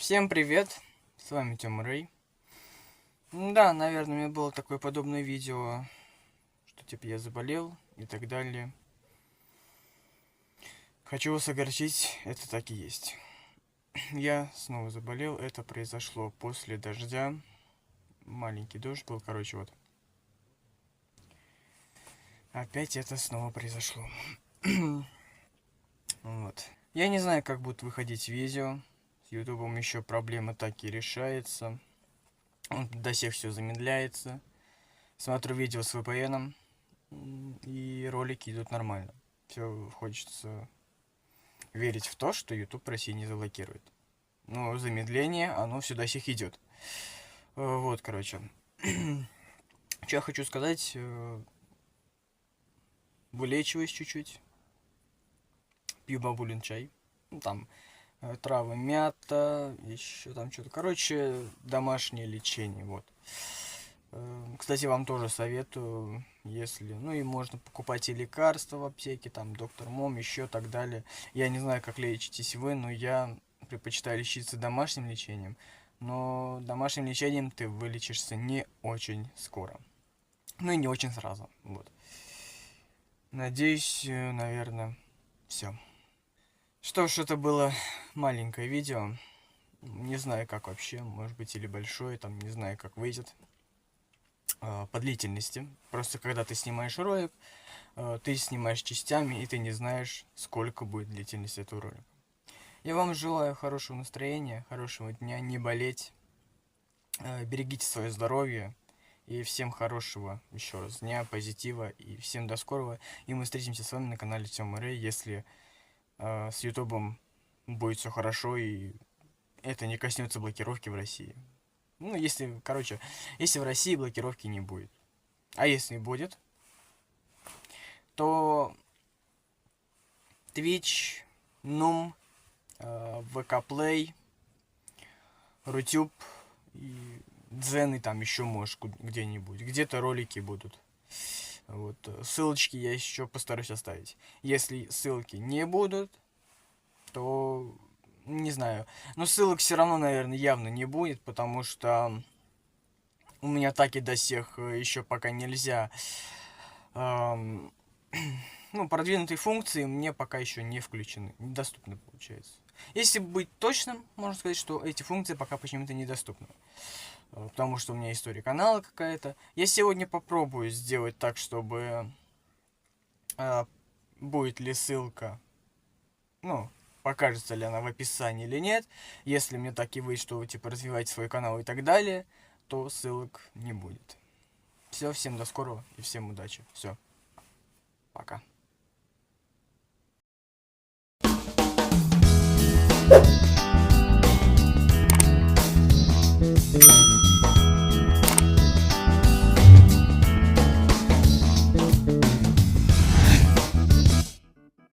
Всем привет, с вами Тёма Рэй. Да, наверное, у меня было такое подобное видео, что типа я заболел и так далее. Хочу вас огорчить, это так и есть. Я снова заболел, это произошло после дождя. Маленький дождь был, короче, вот. Опять это снова произошло. Вот. Я не знаю, как будут выходить видео. С ютубом еще проблема так и решается. Он до сих все замедляется. Смотрю видео с VPN, и ролики идут нормально. Все хочется верить в то, что YouTube России не заблокирует. Но замедление, оно все до сих идет. Вот, короче. Что я хочу сказать. Вылечиваюсь чуть-чуть. Пью бабулин чай. Ну, там травы, мята, еще там что-то. Короче, домашнее лечение, вот. Кстати, вам тоже советую, если... Ну и можно покупать и лекарства в аптеке, там, доктор Мом, еще так далее. Я не знаю, как лечитесь вы, но я предпочитаю лечиться домашним лечением. Но домашним лечением ты вылечишься не очень скоро. Ну и не очень сразу, вот. Надеюсь, наверное, все. Что ж, это было маленькое видео. Не знаю, как вообще, может быть, или большое, там, не знаю, как выйдет. По длительности. Просто когда ты снимаешь ролик, ты снимаешь частями, и ты не знаешь, сколько будет длительность этого ролика. Я вам желаю хорошего настроения, хорошего дня, не болеть. Берегите свое здоровье. И всем хорошего, еще раз, дня, позитива. И всем до скорого. И мы встретимся с вами на канале Тёма Рэй, если с ютубом будет все хорошо, и это не коснется блокировки в России. Ну, если, короче, если в России блокировки не будет. А если будет, то Twitch, Num, VK Play, Rutube и Дзен, и там еще, может, где-нибудь. Где-то ролики будут. Вот. Ссылочки я еще постараюсь оставить. Если ссылки не будут, то не знаю. Но ссылок все равно, наверное, явно не будет, потому что у меня так и до сих еще пока нельзя. Ну, продвинутые функции мне пока еще не включены. Недоступны, получается. Если быть точным, можно сказать, что эти функции пока почему-то недоступны. Потому что у меня история канала какая-то. Я сегодня попробую сделать так, чтобы... будет ли ссылка... Ну, покажется ли она в описании или нет. Если мне так и выйдет, что вы, типа, развиваете свой канал и так далее, то ссылок не будет. Все, всем до скорого и всем удачи. Все. Пока.